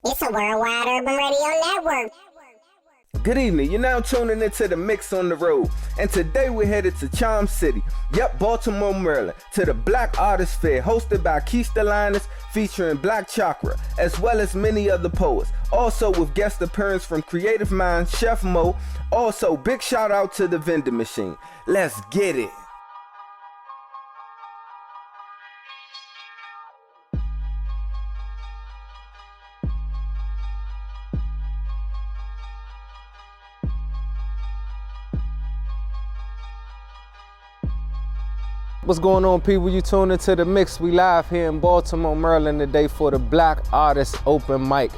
It's a worldwide urban radio network. Good evening, you're now tuning into The Mix on the Road, and today we're headed to Charm City, Baltimore, Maryland, to the Black Artist Fair hosted by Keista Linus, featuring Black Chakra, as well as many other poets. Also with guest appearance from Creative Minds, Chef Mo. Also, big shout out to the vending machine. Let's get it. What's going on, people? You tuned into The Mix. We live here in Baltimore, Maryland today for the Black Artist Open Mic.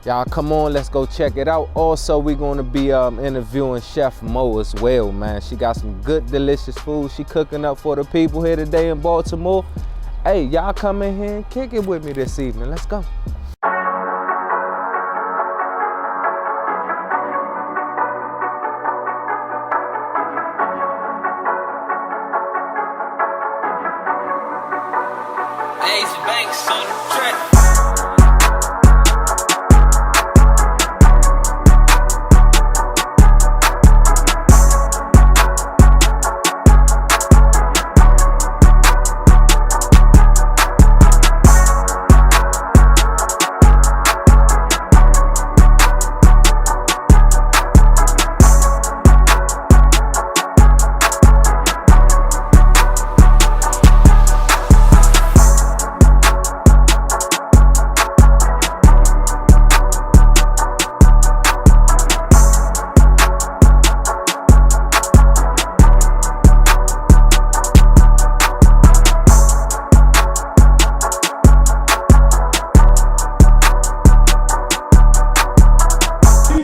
Y'all come on, let's go check it out. Also, we're gonna be interviewing Chef Mo as well, man. She got some good, delicious food she cooking up for the people here today in Baltimore. Hey, y'all come in here and kick it with me this evening. Let's go.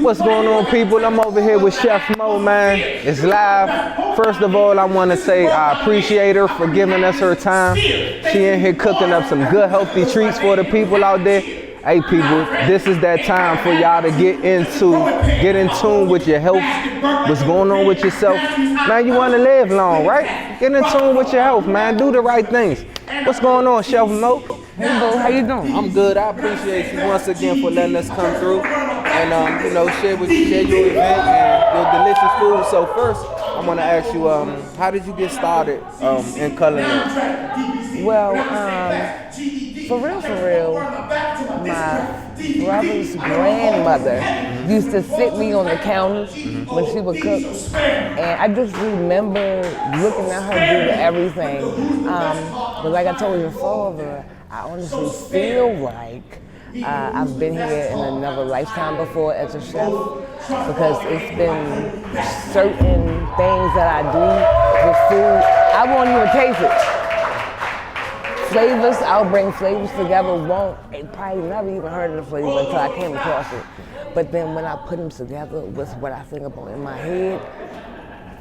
What's going on, people? I'm over here with Chef Mo, man. It's live. First of all, I want to say I appreciate her for giving us her time. She in here cooking up some good, healthy treats for the people out there. Hey, people, this is that time for y'all to get in tune with your health. What's going on with yourself? Man, you want to live long, right? Get in tune with your health, man. Do the right things. What's going on, Chef Mo? Hey, Bo, how you doing? I'm good. I appreciate you once again for letting us come through and share your event and your delicious food. So first, I want to ask you, how did you get started in culinary? Well, for real, my brother's grandmother used to sit me on the counter when she would cook, and I just remember looking at her do everything. But like I told your father, I honestly feel like I've been here in another lifetime before as a chef, because it's been certain things that I do with food. I won't even taste it. Flavors, I'll bring flavors together, probably never even heard of the flavor until I came across it. But then when I put them together with what I think about in my head,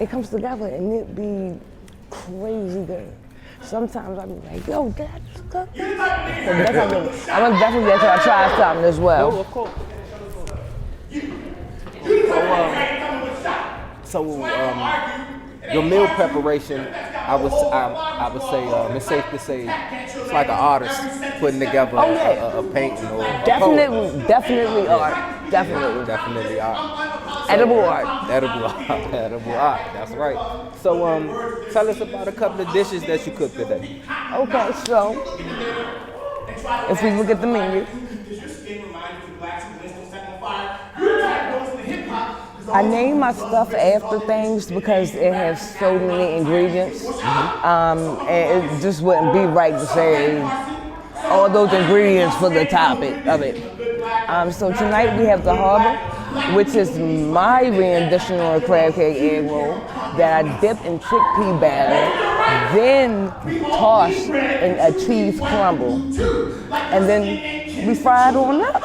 it comes together and it be crazy good. Sometimes I'll be like, yo, did I just cook this? I'm gonna definitely get to try something as well. Oh, of course. Your meal preparation, I would say, it's safe to say, it's like an artist putting together a painting or definitely art. Definitely art. Edible art. Edible art. That's right. So, tell us about a couple of dishes that you cooked today. Okay, so if we look at the menu, I name my stuff after things because it has so many ingredients, and it just wouldn't be right to say all those ingredients for the topic of it. So tonight we have the harbor, which is my rendition on a crab cake egg roll that I dip in chickpea batter, then toss in a cheese crumble, and then we fry it on up.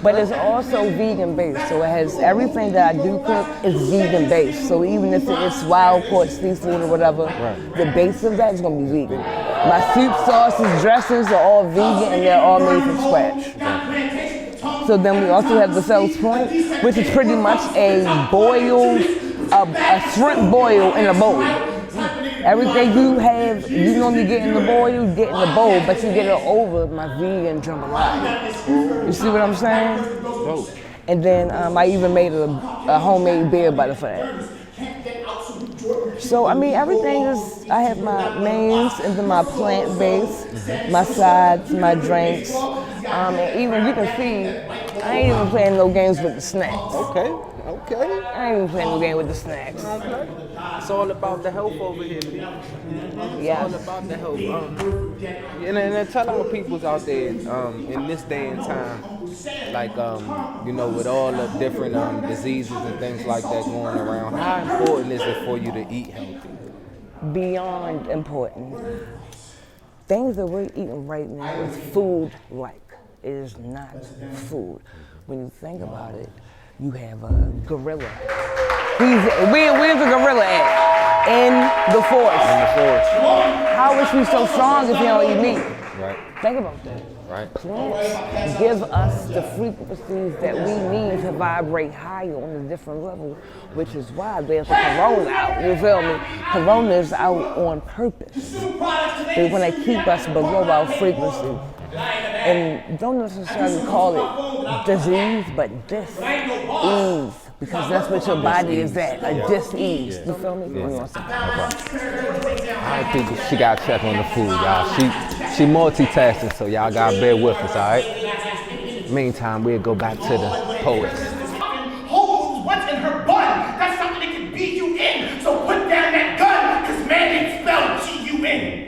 But it's also vegan based, so it has everything that I do cook is vegan based. So even if it's wild caught seafood or whatever, the base of that is gonna be vegan. My soup, sauces, dressings are all vegan and they're all made from scratch. So then we also have the Fells Point, which is pretty much a shrimp boil in a bowl. Everything you have, you normally get in the bowl, you get in the bowl, but you get it over my vegan jambalaya. You see what I'm saying? Dope. And then I even made a homemade beer butter for that. So I mean, everything is, I have my mains and then my plant-based, my sides, my drinks. And even, you can see, I ain't even playing no games with the snacks. Okay. I ain't even playing no game with the snacks. Okay. It's all about the health over here. Yeah. It's all about the health. And tell our peoples out there in this day and time, like you know, with all the different diseases and things like that going around, how important is it for you to eat healthy? Beyond important. Things that we're eating right now is food-like. It is not food. When you think about it, you have a gorilla. Where's the gorilla at? In the forest. In the forest. How is he so strong if he don't eat meat? Right. Think about that. Right. Plants give us the frequencies that we need to vibrate higher on a different level, which is why there's a corona out, you feel me? Corona is out on purpose. They want to keep us below our frequency. And don't necessarily call it disease, but dis-ease, because that's what your body is at, a dis-ease. You feel me? All right, people, she got to check on the food, y'all. She multitasking, so y'all got to bear with us, all right? Meantime, we'll go back to the poets. Hold what's in her bun. That's something that can beat you in. So put down that gun, because man ain't spelled G-U-N.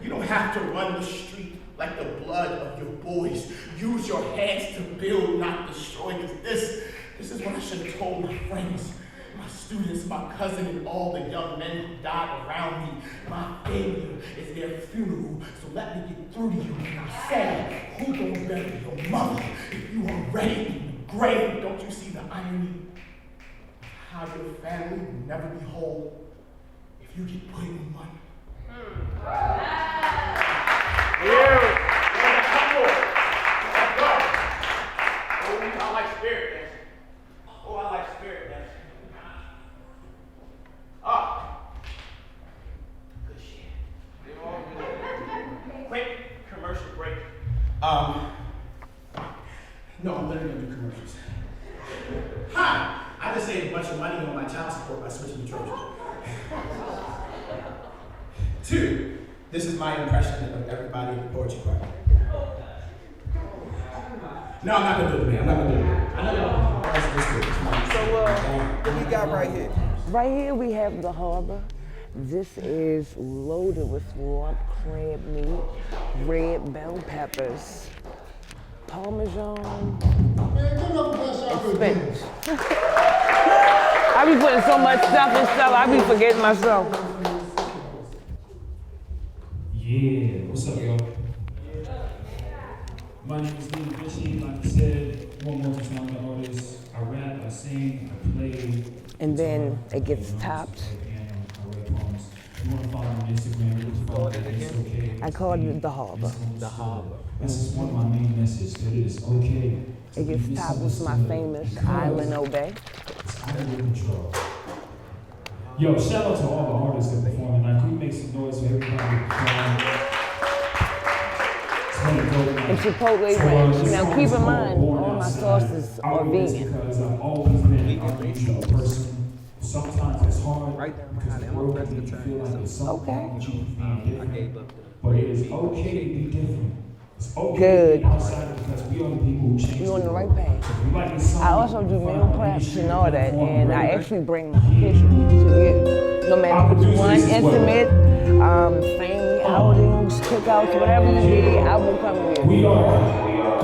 You don't have to run the street like the blood of your boys. Use your hands to build, not destroy. This is what I should have told my friends, my students, my cousin, and all the young men who died around me. My failure is their funeral, so let me get through to you. And I said, who gonna bury your mother if you are ready in the grave? Don't you see the irony? How your family will never be whole if you get put in one. I like spirit dancing. Oh, I like spirit dancing. Ah. Good shit. Quick commercial break. No, I'm literally gonna do commercials. Ha! I just saved a bunch of money on my child support by switching to Trojan. 2, this is my impression of everybody in the poetry choir. No, I'm not gonna do it, man. I'm not gonna do it. I know y'all. So, what we got right here? Right here we have the harbor. This is loaded with lump crab meat, red bell peppers, Parmesan, and spinach. I be putting so much stuff and stuff, I be forgetting myself. Yeah, what's up, y'all? My name is Lee Fishy. Like I said, one multi-talented artist. I rap, I sing, I play. And then it gets topped. I write poems. You want to follow me on Instagram? You can follow it. It's okay. I called it the harbor. The harbor. This is one of my main messages. That it is okay. It gets topped with my famous Island Obey. It's out of your control. Yo, shout out to all the artists that perform tonight. Can we make some noise for everybody? And Chipotle ranch. Now keep in mind, all my sauces are vegan. Because I've always been an unusual person. Sometimes it's hard Right there, because the world can make you feel like it's so Okay. hard that you can be I different. gave up. But it is okay to be different. It's okay Good. to be outside because we are the people who change. You're on the right world. path. If you like this song, I also do meal find preps shit, and all that, perform, and I right? actually bring my kitchen to you. No matter what you want, intimate, family outings, cookouts, whatever you need, I will come with you. We are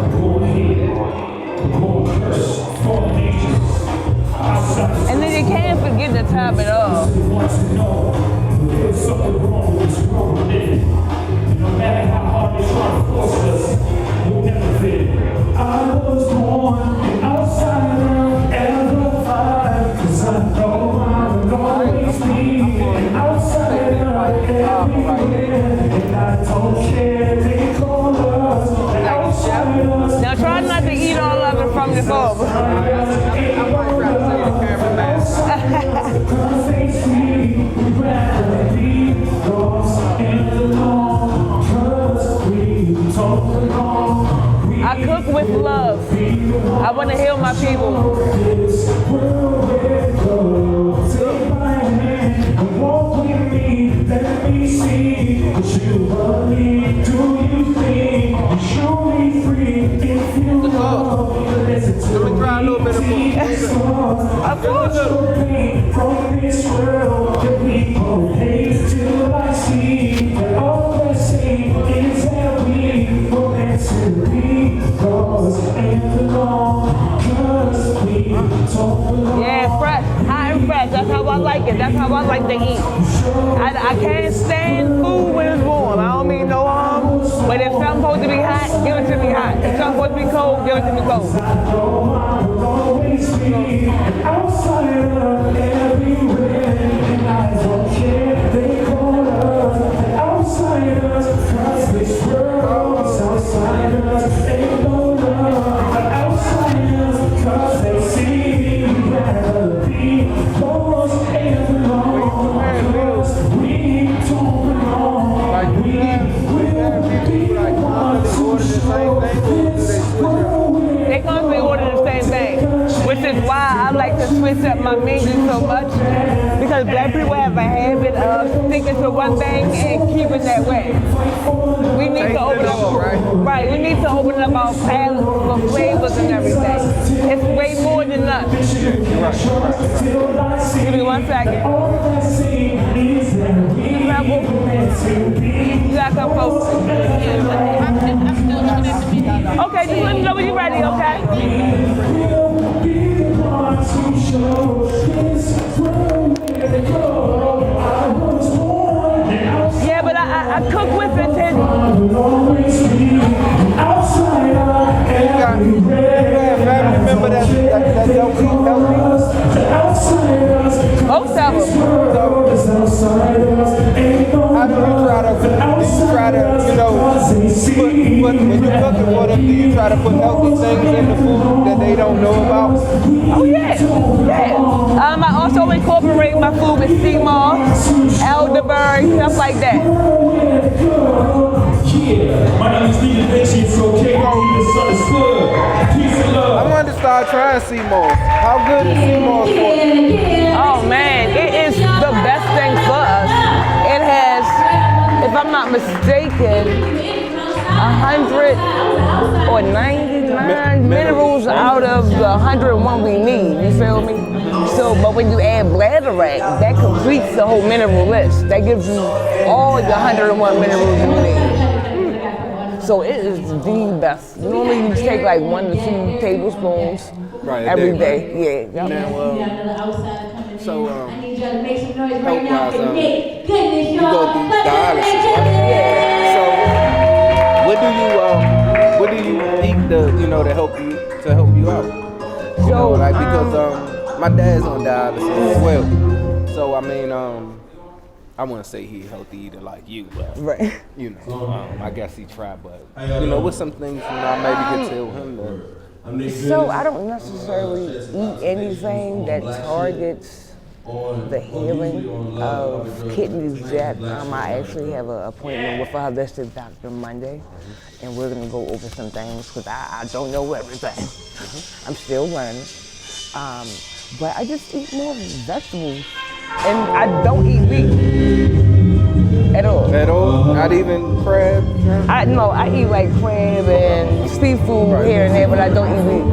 the born hated, the born cursed, fallen angels. Outside And then you can't forget to top it off. wants to know there's something wrong with this world we're living. No matter how hard they try to force us, we'll never fit. I was born an outsider, ever five, 'cause I know I will always be an outsider everywhere. And I don't care if they call us the outsiders. Now try not to eat all of it from the forward. I'm trying to say the cameraman. Face me. with love. I want to heal my people. Take my hand and walk with me. Let me see what you believe. Do you think you show me free? If you love, listen to Let me try a little bit of Of course. from this world that we both hate till I see that all they're saying is that we were meant to be. Cause and along, cause we don't belong. Yeah, fresh, hot and fresh. That's how I like it. That's how I like to eat. I can't stand food when it's warm. I don't mean no harm. But if something's supposed to be hot, give it to me hot. If something's supposed to be cold, give it to me cold. I will always be an outsider everywhere, and I don't care they call us the outsiders, cause this world's outsiders, ain't no love, the outsiders, cause they see we'd rather be lost and alone, cause we don't belong, Like, we will be the ones who show this world. They constantly order the same thing, which is why I like to switch up my menu so much, because black people have a habit of sticking to one thing and keeping that way. We need to open up, right? We need to open up our palate for flavors and everything. It's way more than nuts. Give me 1 second. You gotta come close. Okay, just let me know when you're ready, okay? Yeah, but I cook with intention. Remember that don't eat healthy? Most of them. How do you try to, you know, put when you're cooking for them, do you try to put healthy things in the food that they don't know about? Oh yeah, yeah. I also incorporate my food with sea moss, elderberry, stuff like that. My name is Stephen Vinci, it's okay to be misunderstood. Peace and love. I wanted to start trying sea moss. How good is sea moss for you? Oh man, it is the best thing for us. It has, if I'm not mistaken, 100 or 99 minerals out of the 101 we need, you feel me? So, but when you add bladderwrack, that completes the whole mineral list. That gives you all the 101 minerals you need. So it is the best. Normally you take like 1 to 2 tablespoons every day. Yeah. Now, so I need y'all to make some noise right now for Nick. Goodness, you go through dialysis, right? So what do you eat to help you out? You know, like because my dad's on dialysis as well. So I mean I wouldn't say he a healthy eater like you, but you know, I guess he tried, but you know, with some things I maybe could tell him to. So I don't necessarily eat anything that targets the healing of kidneys yet. I actually have an appointment with a holistic doctor Monday, and we're gonna go over some things because I don't know everything. I'm still learning. But I just eat more vegetables, and I don't eat meat at all. At all? Not even crab? I eat like crab and seafood here and there, but I don't eat meat.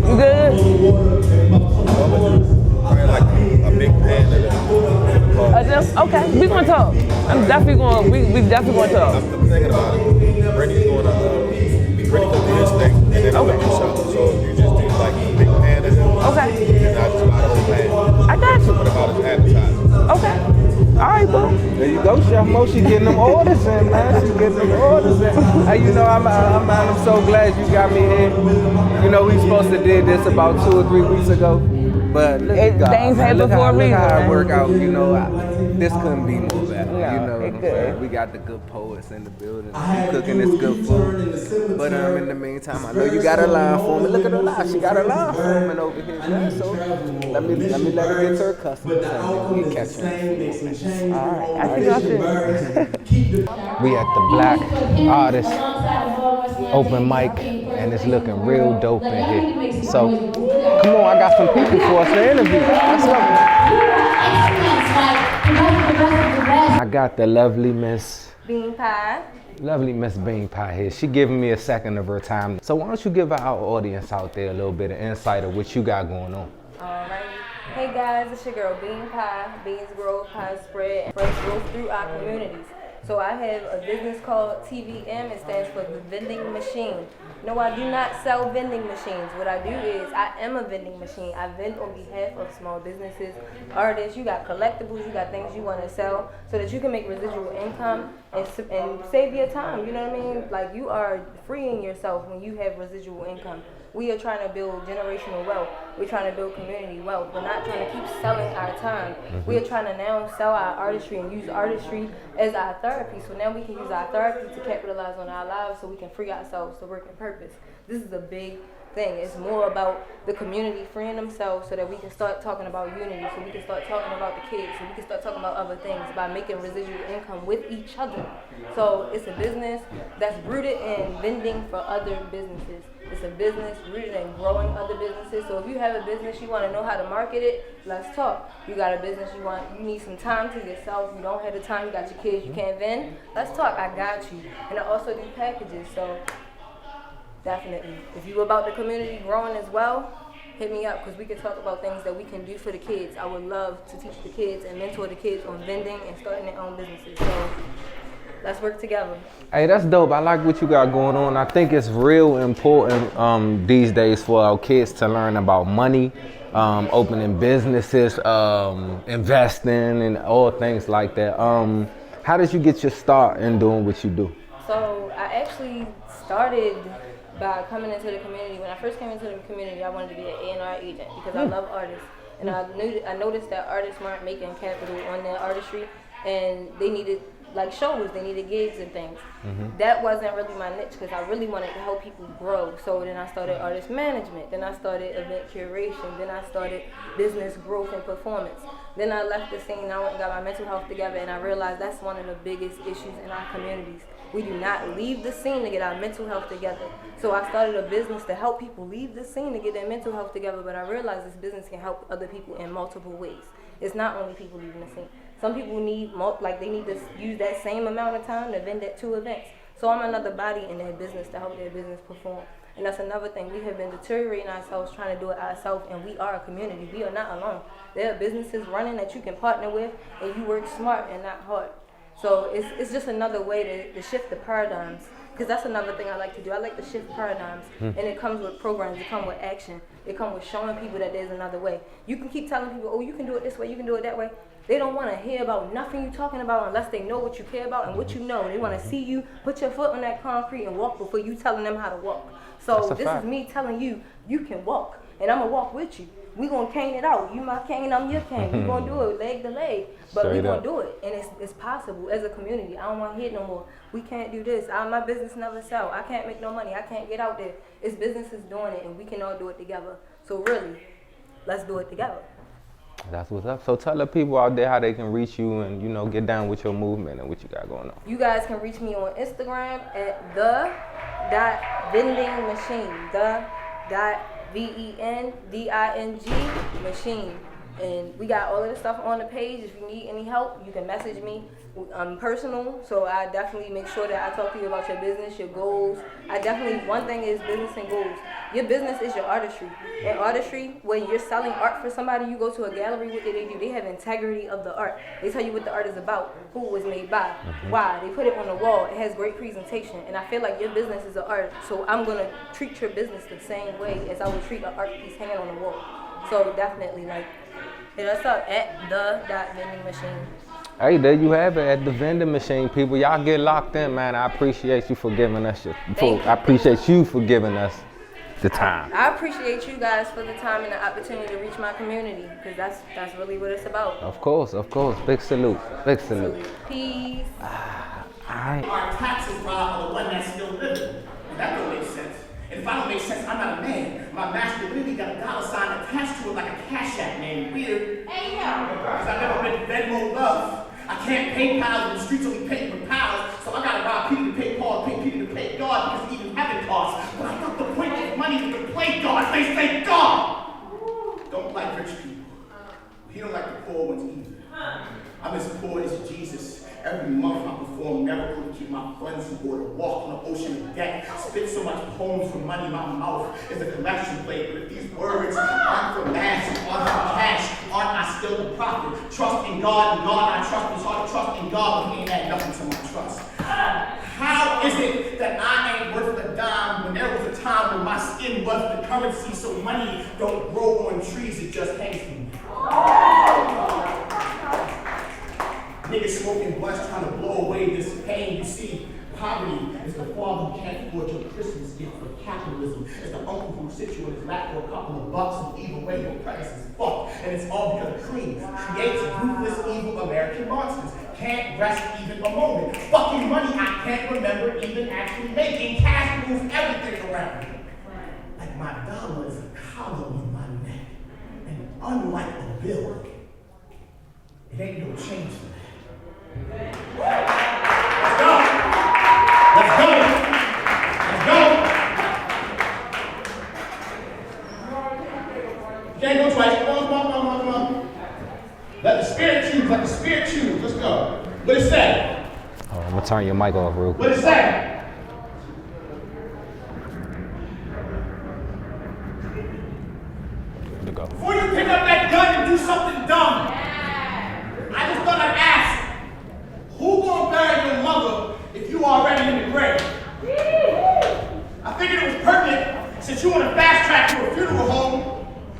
You good? Probably like a big pan Okay, we gonna talk. I'm definitely gonna. We definitely gonna talk. I'm thinking about it. Brittany's going to cook this thing, and then I'm gonna do something. So you just do like a big pan of them. Okay. And I just buy the whole pan. I got you. What about his appetizer? Okay. All right, boo. There you go, Chef Mo. She getting them orders in, man. She getting them orders in. Hey, you know, I'm so glad you got me here. You know, we supposed to did this about 2 or 3 weeks ago, but look at God. Things happen Look for a reason. how it work out. You know, this couldn't be more better. No, you know what it I'm could. saying? We got the good poets in the building. We cooking this good food. But in the meantime, I know you got a line for me. Look at her line. She got a line forming over here, man. So let me let her get to her customers and we catch her. All right. I think I should. We at the Black Artist Open Mic and it's looking real dope in here. So, come on, I got some people for us to interview. Let's go. I got the lovely Miss Bean Pie. Lovely Miss Bean Pie here. She giving me a second of her time. So why don't you give our audience out there a little bit of insight of what you got going on? Alright. Hey guys, it's your girl Bean Pie. Beans grow, pie spread, and friends grow through our communities. So I have a business called TVM. It stands for the vending machine. No, I do not sell vending machines. What I do is I am a vending machine. I vend on behalf of small businesses, artists. You got collectibles, you got things you want to sell so that you can make residual income and save your time. You know what I mean? Like, you are freeing yourself when you have residual income. We are trying to build generational wealth. We're trying to build community wealth. We're not trying to keep selling our time. We are trying to now sell our artistry and use artistry as our therapy. So now we can use our therapy to capitalize on our lives so we can free ourselves to work in purpose. This is a big thing. It's more about the community freeing themselves so that we can start talking about unity, so we can start talking about the kids, so we can start talking about other things by making residual income with each other. So it's a business that's rooted in vending for other businesses. It's a business rooted in growing other businesses. So if you have a business, you want to know how to market it, let's talk. You got a business, you need some time to yourself, you don't have the time, you got your kids, you can't vend, let's talk, I got you. And I also do packages, so definitely. If you're about the community growing as well, hit me up because we can talk about things that we can do for the kids. I would love to teach the kids and mentor the kids on vending and starting their own businesses. So let's work together. Hey, that's dope. I like what you got going on. I think it's real important these days for our kids to learn about money, opening businesses, investing, and all things like that. How did you get your start in doing what you do? So I actually started by coming into the community. When I first came into the community, I wanted to be an A&R agent because I love artists. And I noticed that artists weren't making capital on their artistry, and they needed like shows, they needed gigs and things. That wasn't really my niche because I really wanted to help people grow. So then I started artist management, then I started event curation, then I started business growth and performance. Then I left the scene, I went and got my mental health together, and I realized that's one of the biggest issues in our communities. We do not leave the scene to get our mental health together. So I started a business to help people leave the scene to get their mental health together, but I realized this business can help other people in multiple ways. It's not only people leaving the scene. Some people need, they need to use that same amount of time to vend at 2 events. So I'm another body in their business to help their business perform. And that's another thing. We have been deteriorating ourselves, trying to do it ourselves, and we are a community. We are not alone. There are businesses running that you can partner with, and you work smart and not hard. So it's just another way to shift the paradigms, because that's another thing I like to do. I like to shift paradigms, and it comes with programs, it comes with action, it comes with showing people that there's another way. You can keep telling people, oh, you can do it this way, you can do it that way. They don't want to hear about nothing you're talking about unless they know what you care about and what you know. They want to see you put your foot on that concrete and walk before you telling them how to walk. So this is me telling you, you can walk, and I'm going to walk with you. We're going to cane it out. You my cane, I'm your cane. We're going to do it leg to leg, but we're going to do it. And it's possible as a community. I don't want to hear no more. We can't do this. My business never sell. I can't make no money. I can't get out there. It's businesses doing it, and we can all do it together. So really, let's do it together. That's what's up. So tell the people out there how they can reach you and, get down with your movement and what you got going on. You guys can reach me on Instagram at the.vendingmachine. the.vending machine. And we got all of the stuff on the page. If you need any help, you can message me. I'm personal, so I definitely make sure that I talk to you about your business, your goals. One thing is business and goals. Your business is your artistry. And artistry, when you're selling art for somebody, you go to a gallery, what do? They have integrity of the art. They tell you what the art is about, who it was made by, why. They put it on the wall. It has great presentation. And I feel like your business is an art, so I'm going to treat your business the same way as I would treat an art piece hanging on the wall. So definitely, hit us up at the.vending machine. Hey, there you have it, at the vending machine, people. Y'all get locked in, man. I appreciate you for giving us I appreciate you for giving us the time. I appreciate you guys for the time and the opportunity to reach my community, because that's really what it's about. Of course. Big salute. Peace. All right. Our taxes are the one that's still living. That don't make sense. And if I don't make sense, I'm not a man. My masculinity got a dollar sign attached to it like a Cash App name. Weird. Hey, yo. Because I've never been Venmo love. I can't pay pals when the streets only pay for pals. So I gotta rob Peter to pay Paul, pay Peter to pay God, because even heaven costs. But I got the point. place, thank God. Don't like rich people. He don't like the poor ones either. I'm as poor as Jesus. Every month I perform miracle to keep my funds in order, walk on the ocean of debt, spit so much poems for money, my mouth is a collection plate. But if these words aren't for mass, aren't for cash, aren't I still the prophet? Trust in God, and God I trust. It's hard to trust in God, but he ain't add nothing to my trust. How is it that I ain't worth a dime when there was a time when my skin was the currency, so money don't grow on trees, it just hangs from me? Niggas smoking blunts trying to blow away this pain. You see, poverty is the father who can't afford your Christmas gift, but capitalism is the uncle who sits you in his lap for a couple of bucks, and either way your presence is fucked. And it's all because of cream creates ruthless, evil American monsters. Can't rest even a moment. Fucking money I can't remember even actually making. Cash moves everything around me. Like my dollar is a collar on my neck. And unlike a bill, it ain't no change for that. Let's go. Let's go. Let's go. You can't go twice. Come on. Let the spirit choose. Let the spirit choose. Let's go. What it say? Oh, I'm gonna turn your mic off real quick. What it say? To go. Before you pick up that gun and do something dumb, I just thought I'd ask, who gonna bury your mother if you already in the grave? I figured it was pertinent, since you want to fast track to a funeral home.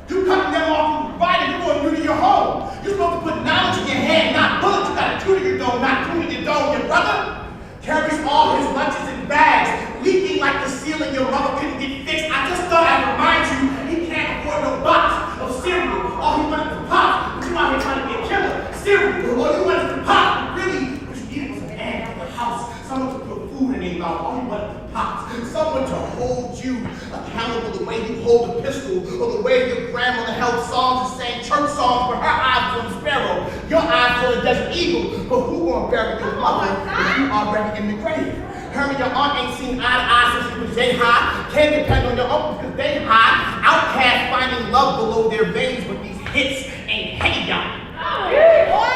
You cutting them off and providing you going new to your home. You're supposed to put knowledge in your hand, not bullets. You got a two to your dome, not two to your dome. Your brother carries all his lunches in bags, leaking like the ceiling your mother couldn't get fixed. I just thought I'd remind you, he can't afford no box of cereal. All he wanted was pop, but you out here trying to be a killer. Cereal, all you wanted was pop. Really, what you needed was an aunt in the house, someone to put food in their mouth. All you wanted was pop. Someone to hold you accountable the way you hold a pistol, or the way your grandmother held songs and sang church songs, but her eyes were on the sparrow, your eyes were on the desert eagle. But who gonna bury your mother if you already in the grave? Her and your aunt ain't seen eye to eye since you was J-high. Can't depend on your uncles because they high. Outcasts finding love below their veins, but these hits ain't heavy, y'all.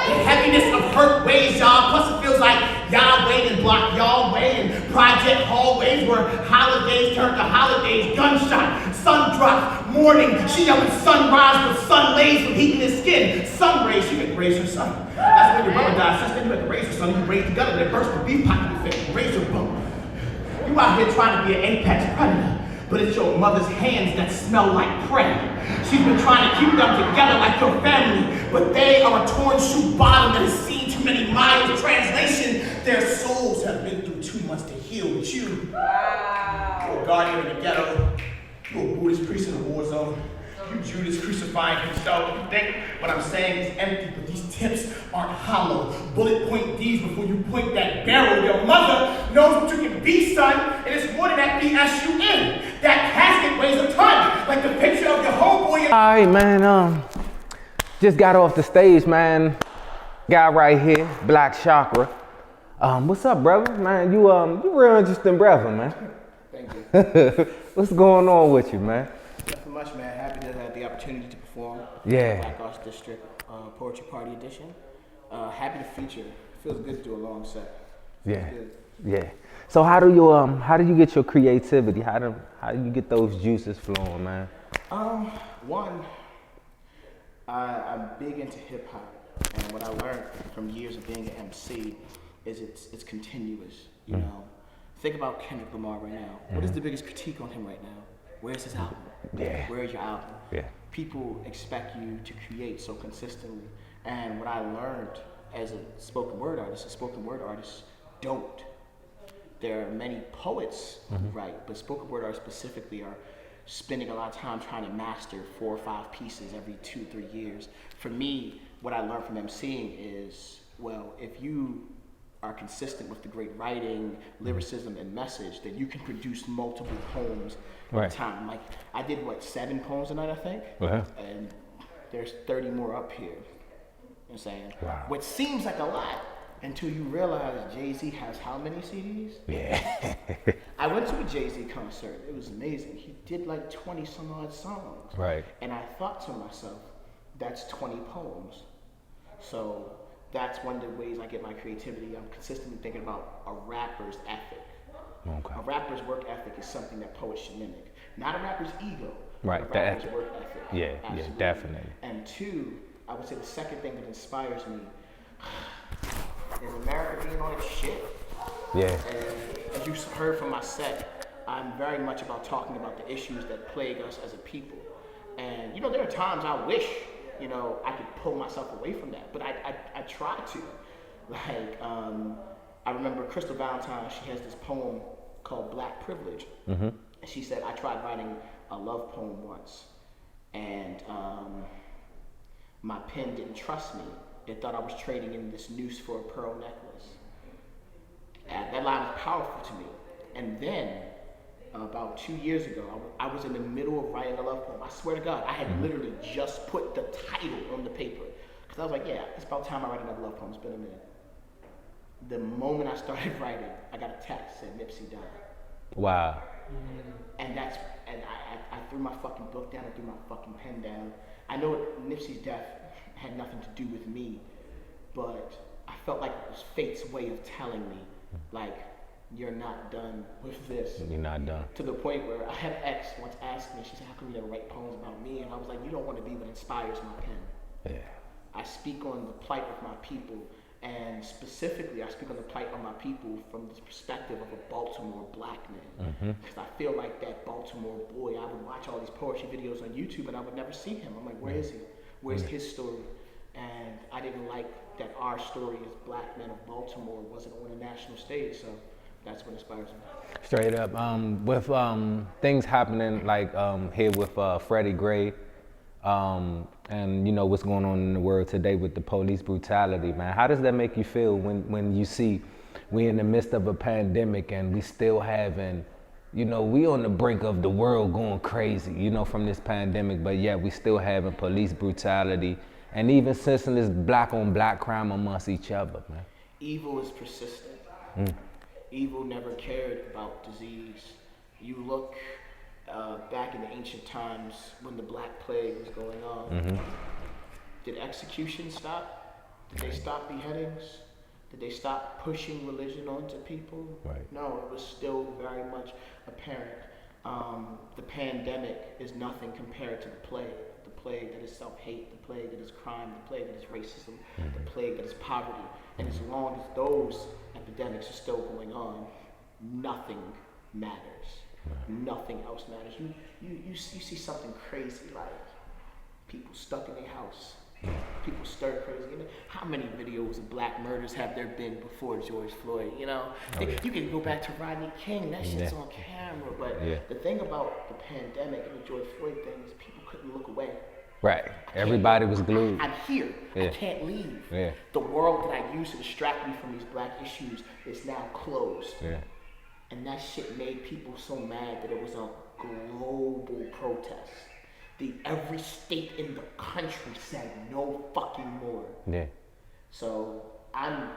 The heaviness of hurt weighs y'all, plus it feels like y'all wait and block y'all way in project hallways where holidays turn to holidays. Gunshot, sun drop, morning, she yelling sunrise, but sun lays from heat in his skin. Sun rays, she could raise her son. That's when your brother died, since then you had to raise your son. You raised together, they burst the beef pocket to fit, raise your bone. You out here trying to be an apex predator, but it's your mother's hands that smell like prey. She's been trying to keep them together like your family, but they are a torn shoe bottom that has seen too many miles. Translation, their souls have been through too much to heal. But you, you're a guardian in the ghetto, you're a Buddhist priest in a war zone. You Judas crucifying himself. You think what I'm saying is empty, but these tips aren't hollow. Bullet point these before you point that barrel. Your mother knows what you can be, son, and it's more than that BS you in. That casket weighs a ton, like the picture of your homeboy. All right, man. Just got off the stage, man. Guy right here, Black Chakra. What's up, brother? Man, you real interesting brother, man. Thank you. What's going on with you, man? Nothing much, man. Happy to have the opportunity to perform. Yeah. Black ARTISTRY Poetry Party Edition. Happy to feature. Feels good to do a long set. Feels good. Yeah. So how do you get your creativity? How do you get those juices flowing, man? One, I'm big into hip hop, and what I learned from years of being an MC is it's continuous. You know, think about Kendrick Lamar right now. What is the biggest critique on him right now? Where's his album? Yeah. Where's your album? Yeah. People expect you to create so consistently, and what I learned as a spoken word artists don't. There are many poets who write, but spoken word artists specifically are spending a lot of time trying to master 4 or 5 pieces every 2-3 years. For me, what I learned from emceeing is, well, if you are consistent with the great writing, lyricism, and message, then you can produce multiple poems at a time. Like, I did, 7 poems tonight, I think? And there's 30 more up here. You know what I'm saying? Wow. What seems like a lot until you realize Jay-Z has how many CDs? Yeah. I went to a Jay-Z concert. It was amazing. He did like 20 some odd songs. Right. And I thought to myself, that's 20 poems. So that's one of the ways I get my creativity. I'm consistently thinking about a rapper's ethic. Okay. A rapper's work ethic is something that poets should mimic. Not a rapper's ego, Right, but the a rapper's ethic. work ethic. Yeah, Absolutely. yeah, definitely. And two, I would say the second thing that inspires me is America being on its shit. Yeah. And as you heard from my set, I'm very much about talking about the issues that plague us as a people. And you know, there are times I wish, you know, I could pull myself away from that, but I try to. Like, I remember Crystal Valentine, she has this poem called Black Privilege. Mm-hmm. And she said, I tried writing a love poem once, and my pen didn't trust me. It thought I was trading in this noose for a pearl necklace. And that line was powerful to me. And then, about 2 years ago, I was in the middle of writing a love poem. I swear to God, I had literally just put the title on the paper. Because I was like, yeah, it's about time I write another love poem. It's been a minute. The moment I started writing, I got a text that said Nipsey died. Wow. And I threw my fucking book down, I threw my fucking pen down. I know Nipsey's death had nothing to do with me, but I felt like it was fate's way of telling me, like, you're not done with this. You're not done. To the point where I had an ex once asked me, she said, how come you never write poems about me? And I was like, you don't want to be what inspires my pen. Yeah. I speak on the plight of my people, and specifically I speak on the plight of my people from the perspective of a Baltimore black man. Because I feel like that Baltimore boy, I would watch all these poetry videos on YouTube and I would never see him. I'm like, where is he? Where's his story? And I didn't like that our story as black men of Baltimore wasn't on a national stage, so that's what inspires me. Straight up. With things happening like here with Freddie Gray, and you know what's going on in the world today with the police brutality, man. How does that make you feel when you see we in the midst of a pandemic and we still having, you know, we on the brink of the world going crazy, you know, from this pandemic, but yet we still having police brutality and even senseless black on black crime amongst each other, man. Evil is persistent. Evil never cared about disease. You look back in the ancient times when the Black Plague was going on. Did execution stop? Did they stop beheadings? Did they stop pushing religion onto people? Right. No, it was still very much apparent. The pandemic is nothing compared to the plague. The plague that is self-hate, the plague that is crime, the plague that is racism, the plague that is poverty. And as long as those epidemics are still going on, nothing matters. Nothing else matters. You see something crazy like people stuck in their house. People stir crazy. You know, how many videos of black murders have there been before George Floyd? You know, you can go back to Rodney King. That shit's on camera. But the thing about the pandemic and the George Floyd thing is people couldn't look away. Right. Everybody was glued. I'm here. I can't leave. The world that I used to distract me from these black issues is now closed. And that shit made people so mad that it was a global protest. Every state in the country said no fucking more. So I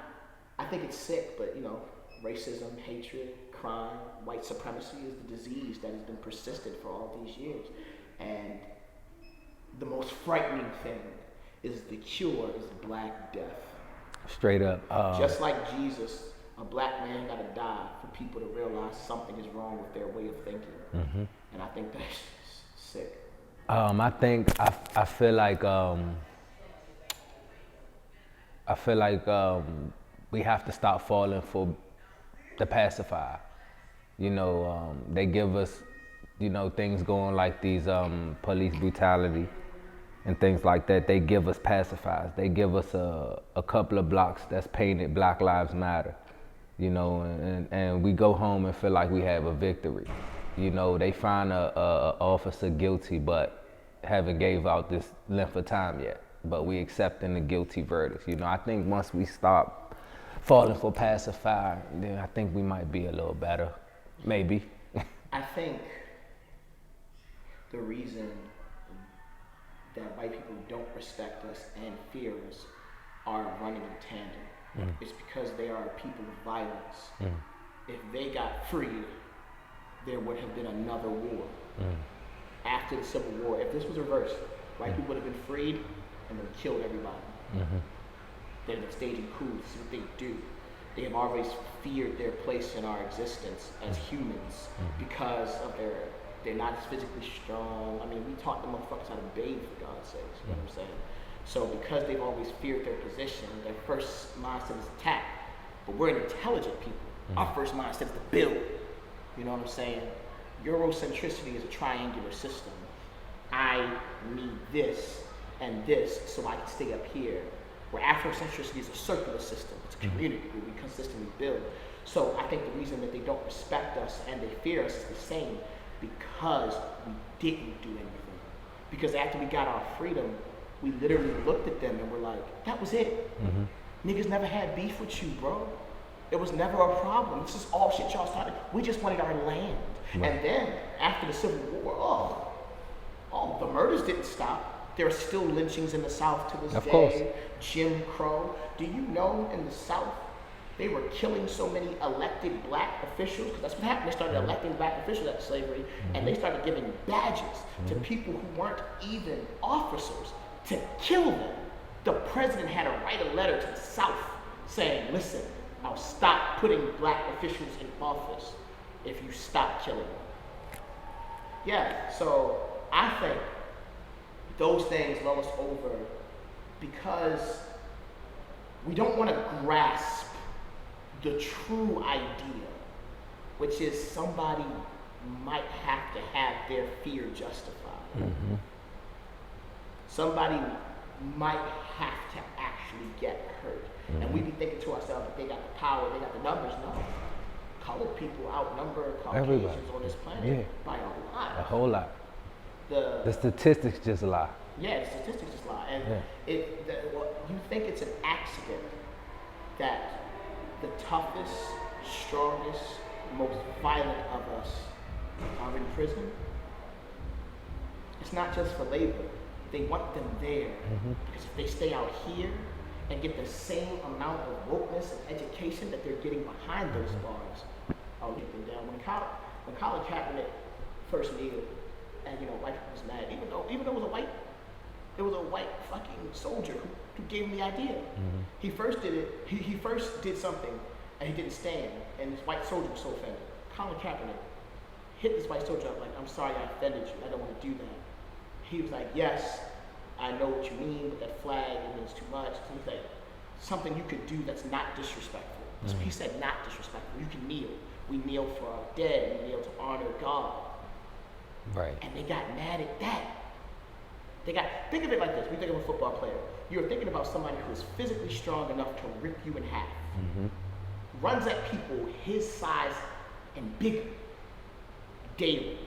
think it's sick, but you know, racism, hatred, crime, white supremacy is the disease that has been persistent for all these years. And the most frightening thing is the cure is Black Death. Straight up. Just like Jesus, a black man gotta die for people to realize something is wrong with their way of thinking. And I think that's sick. I feel like we have to stop falling for the pacifier. You know, they give us, you know, things going like these police brutality and things like that. They give us pacifiers. They give us a couple of blocks that's painted Black Lives Matter, you know, and we go home and feel like we have a victory. You know, they find a officer guilty, but haven't gave out this length of time yet, but we accepting the guilty verdicts. You know, I think once we stop falling for pacifier, then I think we might be a little better, maybe. I think the reason that white people don't respect us and fear us are running in tandem. It's because they are a people of violence. If they got freed, there would have been another war. After the Civil War, if this was reversed, white people would have been freed and would have killed everybody. They're staging coups. This is what they do. They have always feared their place in our existence as humans because of they're not as physically strong. I mean, we taught the motherfuckers how to bathe, for God's sakes, you know what I'm saying? So because they've always feared their position, their first mindset is attack. But we're an intelligent people. Our first mindset is to build. You know what I'm saying? Eurocentricity is a triangular system. I need this and this so I can stay up here. Where Afrocentricity is a circular system. It's a community where we consistently build. So I think the reason that they don't respect us and they fear us is the same because we didn't do anything. Because after we got our freedom, we literally looked at them and were like, that was it. Niggas never had beef with you, bro. It was never a problem. This is all shit y'all started. We just wanted our land. And then after the Civil War, the murders didn't stop. There are still lynchings in the South to this day. Jim Crow. Do you know in the South, they were killing so many elected black officials? Because that's what happened. They started electing black officials after slavery, and they started giving badges to people who weren't even officers to kill them. The president had to write a letter to the South saying, listen, I'll stop putting black officials in office if you stop killing them. Yeah, so I think those things lull us over because we don't want to grasp the true idea, which is somebody might have to have their fear justified. Somebody might have to actually get hurt. And we be thinking to ourselves that they got the power, they got the numbers. No. Colored people outnumber Caucasians on this planet by a lot. A whole lot. The statistics just lie. Yeah, the statistics just lie. And you think it's an accident that the toughest, strongest, most violent of us are in prison? It's not just for labor. They want them there. Because if they stay out here and get the same amount of wokeness and education that they're getting behind those bars, I'll get them down. When Colin Kaepernick first kneeled, and white people was mad, even though it was a white fucking soldier who gave him the idea. He first did it. He first did something, and he didn't stand, and this white soldier was so offended. Colin Kaepernick hit this white soldier up like, I'm sorry I offended you. I don't want to do that. He was like, yes, I know what you mean, but that flag, it means too much. So he's like, something you could do that's not disrespectful. He said not disrespectful. You can kneel. We kneel for our dead. We kneel to honor God. Right. And they got mad at that. Think of it like this. We think of a football player. You're thinking about somebody who is physically strong enough to rip you in half. Runs at people his size and bigger daily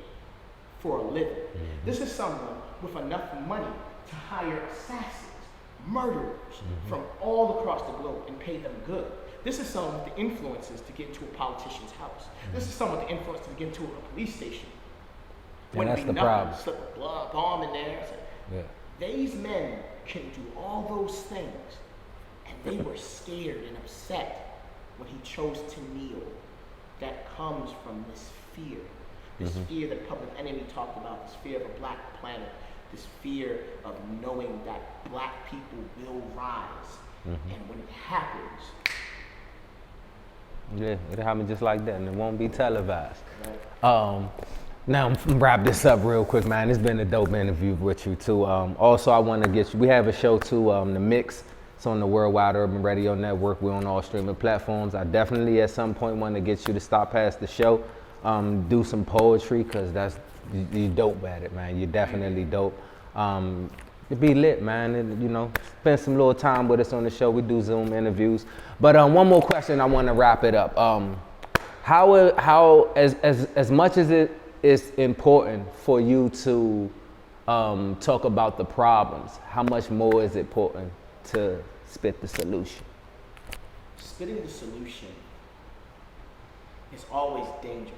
for a living. This is someone with enough money to hire assassins, murderers from all across the globe and pay them good. This is someone with the influences to get into a politician's house. This is someone with the influence to get into a police station. And that's the problem. Slip a blood bomb in there. These men can do all those things, and they were scared and upset when he chose to kneel. That comes from this fear. This fear that Public Enemy talked about, this fear of a black planet, this fear of knowing that black people will rise. And when it happens, it'll happen just like that, and it won't be televised. Now I'm gonna wrap this up real quick, man. It's been a dope interview with you too. Also, I want to get you. We have a show too, The Mix. It's on the Worldwide Urban Radio Network. We're on all streaming platforms. I definitely at some point want to get you to stop past the show, do some poetry, cause you're dope at it, man. You're definitely dope. It be lit, man. And, spend some little time with us on the show. We do Zoom interviews. But one more question. I want to wrap it up. How as much as it is important for you to talk about the problems, how much more is it important to spit the solution? Spitting the solution is always dangerous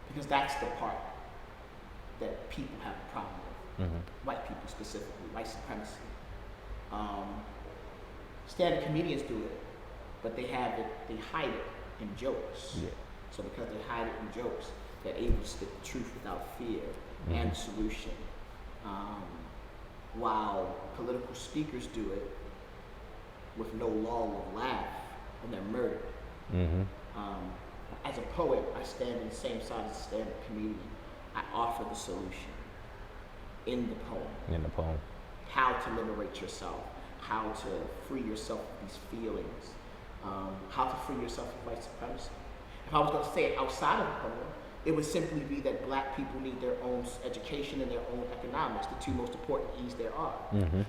because that's the part that people have a problem with. White people specifically, white supremacy. Stand-up comedians do it. but they hide it in jokes. Yeah. So because they hide it in jokes, they're able to spit the truth without fear and solution. While political speakers do it with no law of laugh when they're murdered. As a poet, I stand on the same side as a stand-up comedian. I offer the solution in the poem. In the poem. How to liberate yourself, how to free yourself of these feelings, how to free yourself from white supremacy. If I was going to say it outside of the poem, it would simply be that black people need their own education and their own economics, the two most important E's there are.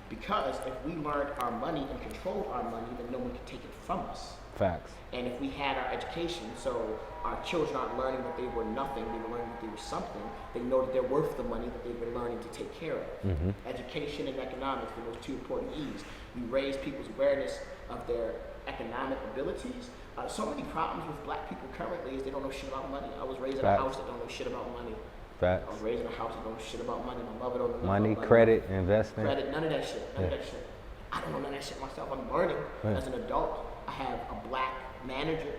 Because if we learned our money and controlled our money, then no one could take it from us. Facts. And if we had our education, so our children aren't learning that they were nothing, they were learning that they were something, they know that they're worth the money that they've been learning to take care of. Education and economics are those two important E's. We raise people's awareness of their economic abilities. So many problems with black people currently is they don't know shit about money. I was raised in a house that don't know shit about money. Facts. I was raised in a house that don't know shit about money. My mother don't know Money, about credit, investment. Credit, none of that shit. None of that shit. I don't know none of that shit myself. I'm learning as an adult. I have a black manager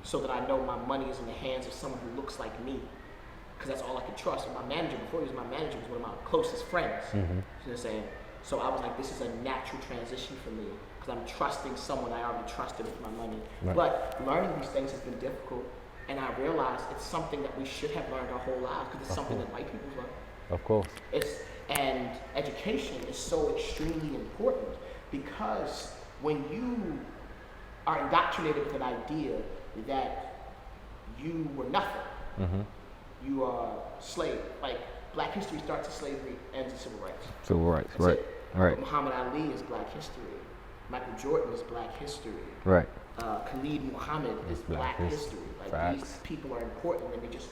so that I know my money is in the hands of someone who looks like me. Because that's all I could trust. And my manager, before he was my manager, was one of my closest friends. You know what I'm saying? So I was like, this is a natural transition for me. Because I'm trusting someone I already trusted with my money. But learning these things has been difficult. And I realized it's something that we should have learned our whole lives because it's something that white people learn. Of course. And education is so extremely important because when you are indoctrinated with an idea that you were nothing, you are slave. Like black history starts with slavery, ends with civil rights. Civil rights, That's right. it. Right. Muhammad Ali is black history. Michael Jordan is black history. Right. Khalid Muhammad is black history. Like these people are important and they're just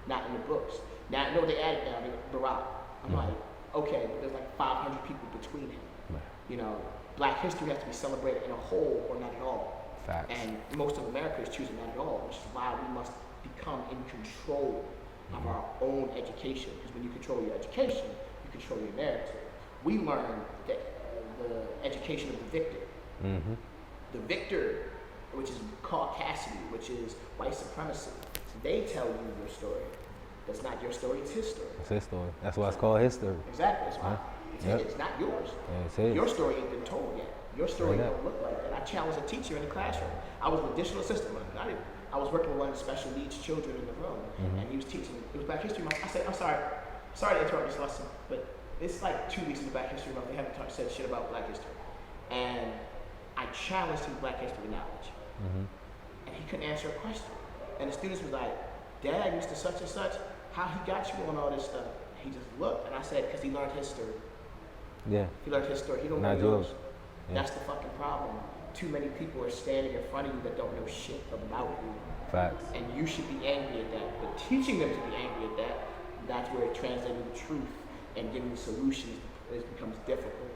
not in the books. Now I know they added now, Barack. I'm like, okay, but there's like 500 people between him. You know, black history has to be celebrated in a whole or not at all. Facts. And most of America is choosing not at all, which is why we must become in control of our own education. Because when you control your education, you control your narrative. We learn that the education of the victor. The victor, which is caucasity, which is white supremacy, they tell you your story. That's not your story, it's his story. It's his story. That's why it's called history. Exactly, that's why. It's not yours. Yeah, it's his. Your story ain't been told yet. Your story don't look like that. I challenged a teacher in the classroom. I was an additional assistant. I was working with one of the special needs children in the room, and he was teaching. It was Black History Month. I said, I'm sorry to interrupt this lesson, but it's like 2 weeks into Black History Month. They haven't said shit about Black history. And I challenged his Black history knowledge. And he couldn't answer a question. And the students was like, Dad, Mr. Such and Such, how he got you on all this stuff? He just looked, and I said, because he learned his story. Yeah. He learned his story. He don't know Not yours. yours. That's the fucking problem. Too many people are standing in front of you that don't know shit about you. Facts. And you should be angry at that. But teaching them to be angry at that, that's where translating the truth and giving solutions becomes difficult.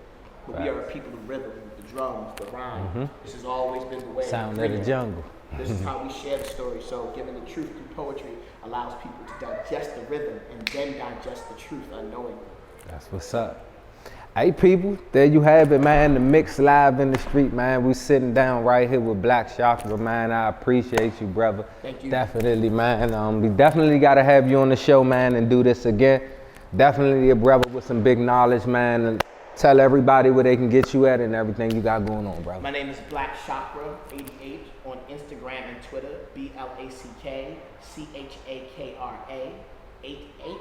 But we are a people of rhythm, the drums, the rhyme. This has always been the way. Sound of the jungle. This is how we share the story. So giving the truth through poetry allows people to digest the rhythm and then digest the truth unknowingly. That's what's up. Hey people, there you have it, man. The mix live in the street, man. We sitting down right here with Black Chakra, man. I appreciate you, brother. Thank you. Definitely, man. We definitely got to have you on the show, man, and do this again. Definitely a brother with some big knowledge, man. And tell everybody where they can get you at and everything you got going on, brother. My name is Black Chakra 88 on Instagram and Twitter. BLACK CHAKRA 88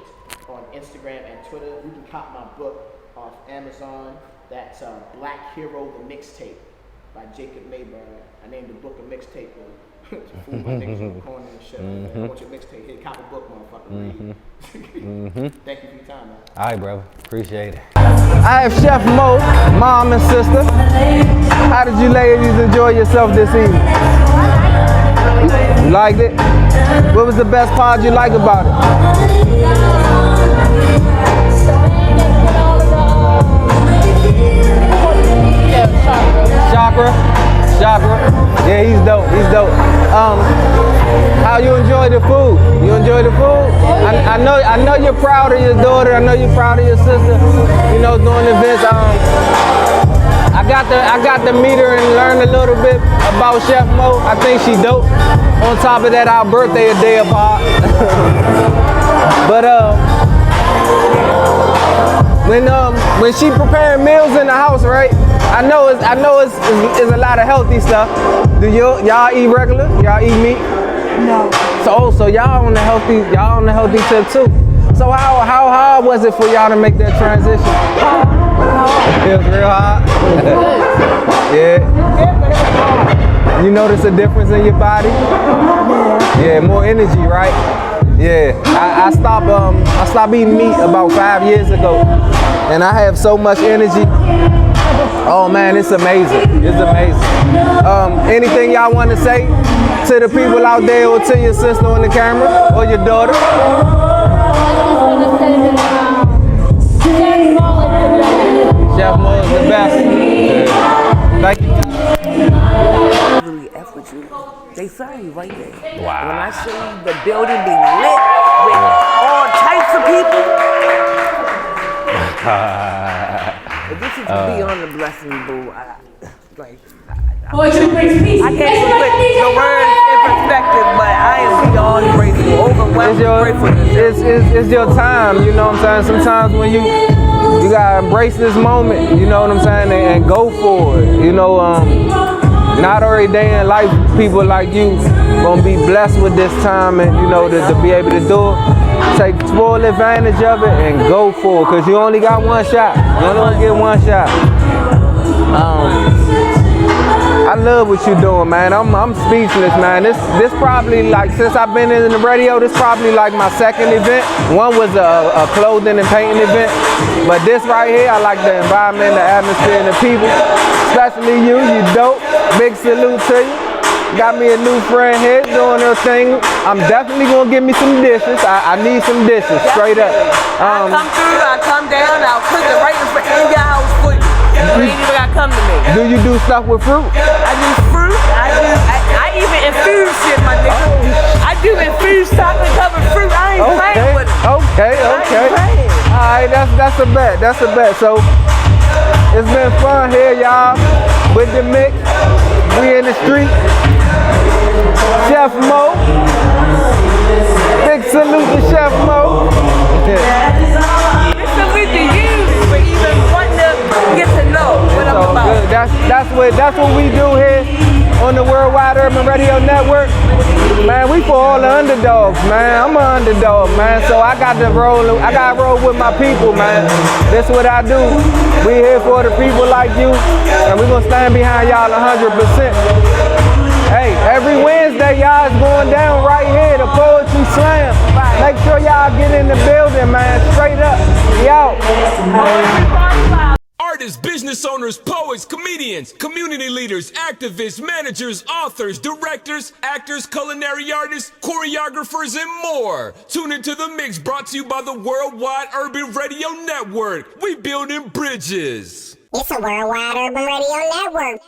on Instagram and Twitter. You can cop my book off Amazon. That's Black Hero the Mixtape by Jacob Mayburn. I named the book a mixtape to fool my niggas on the corner and shit. I want your mixtape. Here, cop a book, motherfucker. Read. Thank you for your time, man. All right, brother. Appreciate it. I have Chef Mo, mom and sister. How did you ladies enjoy yourself this evening? You liked it? What was the best part you liked about it? Chakra. Yeah, he's dope. How you enjoy the food? You enjoy the food? I know you're proud of your daughter. I know you're proud of your sister. You know, doing events. I I got to meet her and learn a little bit about Chef Mo. I think she dope. On top of that, our birthday a day apart. But when she preparing meals in the house, right? I know it's a lot of healthy stuff. Do y'all eat regular? Y'all eat meat? No. So y'all on the healthy tip too. So how hard was it for y'all to make that transition? It was real hard. Yeah. You notice a difference in your body? Yeah, more energy, right? Yeah. I stopped eating meat about 5 years ago, and I have so much energy. Oh man, it's amazing. It's amazing. Anything y'all want to say to the people out there, or to your sister on the camera, or your daughter? Chef Mo is the best. Thank you. Really F with you. They saw you right there. Wow. When I show you the building be lit with all types of people. This is beyond the blessing, boo. Poetry brings peace. I can't even put the words in perspective, but I am beyond grateful, overwhelmed gratefulness. It's your time, you know what I'm saying? Sometimes when you gotta embrace this moment, you know what I'm saying, and go for it. You know, not every day in life people like you gonna be blessed with this time, and you know, to be able to do it. Take full advantage of it and go for it, cause you only got one shot. You only gonna get one shot. I love what you're doing, man. I'm speechless, man. This probably, like, since I've been in the radio, this probably like my second event. One was a clothing and painting event, but this right here, I like the environment, the atmosphere, and the people. Especially you dope. Big salute to you. Got me a new friend here doing her thing. I'm definitely gonna give me some dishes. I need some dishes, straight up. I come through, I come down, I'll cook it right in your house for you. You ain't even gotta come to me. Do you do stuff with fruit? I do fruit. I even infuse shit, my nigga. I do infuse chocolate covered fruit. I ain't playing with it. Okay. All right, that's a bet. That's a bet. So it's been fun here, y'all, with the mix. We in the street. Chef Mo. Big salute to Chef Mo. Big salute to you for even wanting to get to know what I'm about. Good. That's what we do here on the Worldwide Urban Radio Network. Man, we for all the underdogs, man. I'm an underdog, man. So I got to roll with my people, man. That's what I do. We here for the people like you, and we're gonna stand behind y'all 100%. Hey, every Wednesday, y'all is going down right here, the Poetry Slam. Make sure y'all get in the building, man. Straight up. Yo. Artists, business owners, poets, comedians, community leaders, activists, managers, authors, directors, actors, culinary artists, choreographers, and more. Tune into The Mix, brought to you by the Worldwide Urban Radio Network. We building bridges. It's a Worldwide Urban Radio Network.